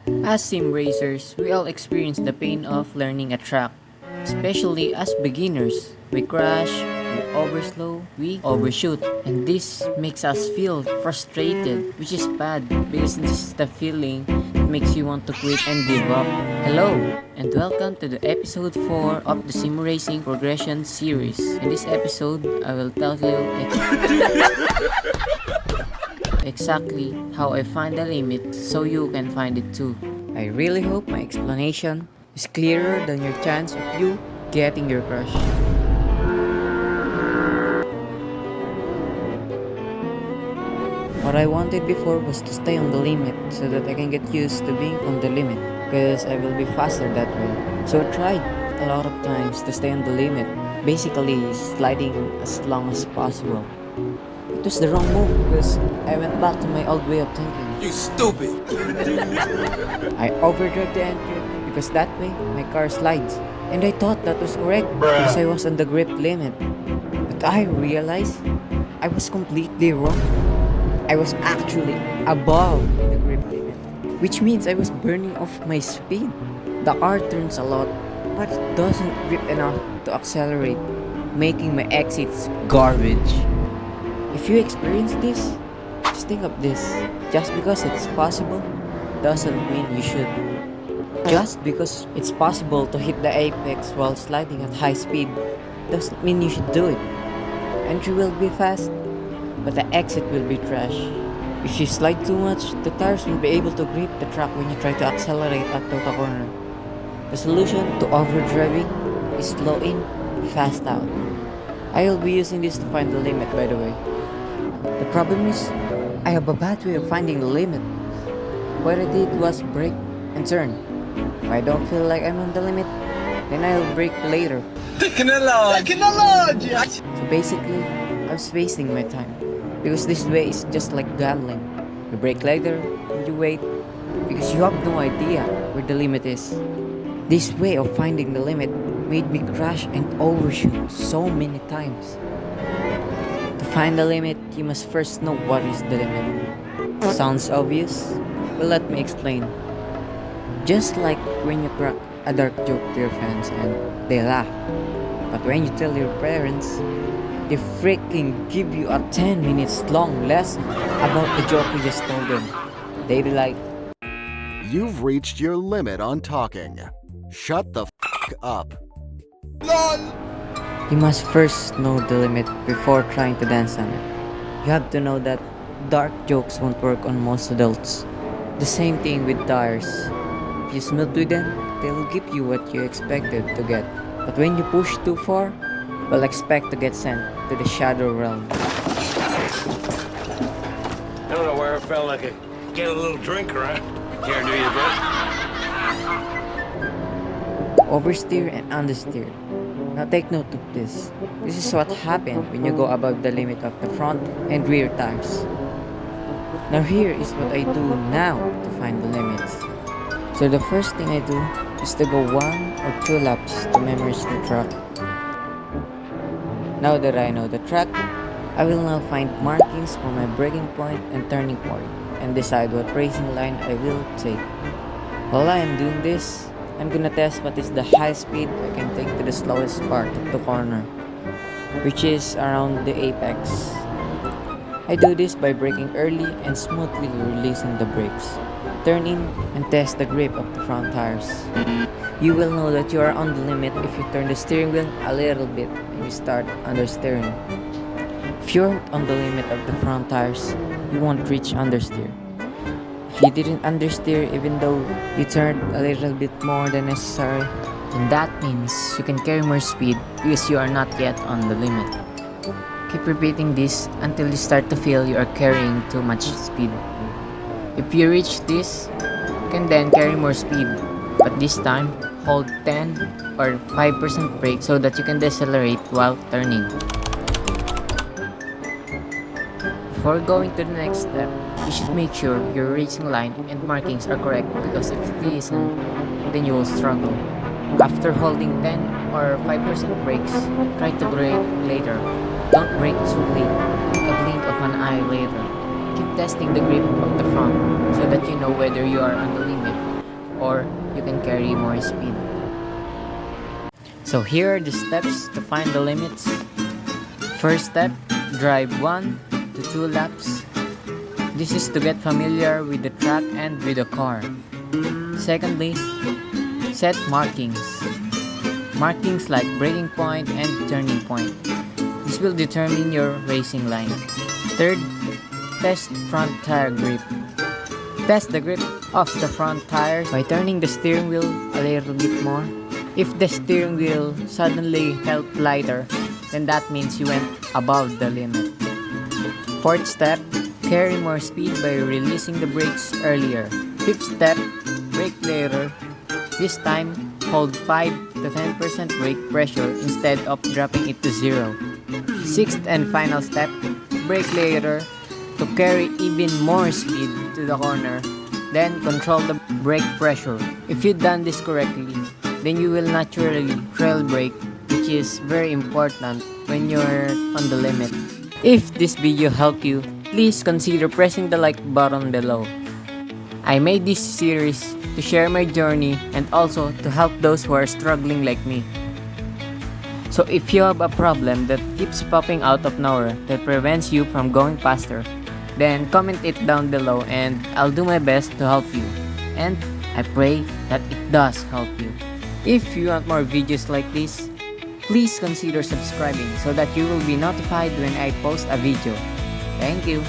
As sim racers, we all experience the pain of learning a track, especially as beginners. We crash, we overslow, we overshoot, and this makes us feel frustrated, which is bad because this is the feeling that makes you want to quit and give up. Hello, and welcome to the episode 4 of the Sim Racing Progression series. In this episode, I will tell you exactly how I find the limit so you can find it too. I really hope my explanation is clearer than your chance of you getting your crush. What I wanted before was to stay on the limit so that I can get used to being on the limit because I will be faster that way. So I tried a lot of times to stay on the limit, basically sliding as long as possible. It was the wrong move because I went back to my old way of thinking. You stupid! I overdrove the entry because that way my car slides. And I thought that was correct because I was on the grip limit. But I realized I was completely wrong. I was actually above the grip limit, which means I was burning off my speed. The car turns a lot, but it doesn't grip enough to accelerate, making my exits garbage. If you experience this, just think of this. Just because it's possible doesn't mean you should. Just because it's possible to hit the apex while sliding at high speed doesn't mean you should do it. Entry will be fast, but the exit will be trash. If you slide too much, the tires won't be able to grip the track when you try to accelerate at the corner. The solution to overdriving is slow in, fast out. I'll be using this to find the limit, by the way. The problem is, I have a bad way of finding the limit. What I did was brake and turn. If I don't feel like I'm on the limit, then I'll brake later. Technology! So basically, I was wasting my time. Because this way is just like gambling. You brake later and you wait because you have no idea where the limit is. This way of finding the limit made me crash and overshoot so many times. To find the limit, you must first know what is the limit. Sounds obvious? Well, let me explain. Just like when you crack a dark joke to your friends and they laugh. But when you tell your parents, they freaking give you a 10 minutes long lesson about the joke you just told them. They be like, You've reached your limit on talking. Shut the f up. you must first know the limit before trying to dance on it. You have to know that dark jokes won't work on most adults. The same thing with tires. If you smooth with them, they will give you what you expected to get. But when you push too far, you'll expect to get sent to the shadow realm. I don't know where I felt like I get a little drink around. Here, do you, bro? Oversteer and understeer. Now take note of this. This is what happens when you go above the limit of the front and rear tires. Now here is what I do now to find the limits. So the first thing I do is to go 1 or 2 laps to memorize the track. Now that I know the track, I will now find markings for my braking point and turning point and decide what racing line I will take. While I am doing this, I'm gonna test what is the high speed I can take to the slowest part of the corner, which is around the apex. I do this by braking early and smoothly releasing the brakes. Turn in and test the grip of the front tires. You will know that you are on the limit if you turn the steering wheel a little bit and you start understeering. If you aren't on the limit of the front tires, you won't reach understeer. If you didn't understeer even though you turned a little bit more than necessary, then that means you can carry more speed because you are not yet on the limit. Keep repeating this until you start to feel you are carrying too much speed. If you reach this, you can then carry more speed, but this time, hold 10 or 5% brake so that you can decelerate while turning. Before going to the next step, you should make sure your racing line and markings are correct because if it isn't, then you will struggle. After holding 10 or 5% brakes, try to brake later. Don't brake too late, like a blink of an eye later. Keep testing the grip of the front so that you know whether you are on the limit or you can carry more speed. So here are the steps to find the limits. First step, drive 1 to 2 laps. This is to get familiar with the track and with the car. Secondly, set markings. Markings like braking point and turning point. This will determine your racing line. Third, test front tire grip. Test the grip of the front tires by turning the steering wheel a little bit more. If the steering wheel suddenly felt lighter, then that means you went above the limit. Fourth step, carry more speed by releasing the brakes earlier. Fifth step, brake later. This time, hold 5 to 10% brake pressure instead of dropping it to 0. Sixth and final step, brake later to carry even more speed to the corner. Then control the brake pressure. If you've done this correctly, then you will naturally trail brake, which is very important when you're on the limit. If this video helped you, please consider pressing the like button below. I made this series to share my journey and also to help those who are struggling like me. So if you have a problem that keeps popping out of nowhere that prevents you from going faster, then comment it down below and I'll do my best to help you. And I pray that it does help you. If you want more videos like this, please consider subscribing so that you will be notified when I post a video. Thank you.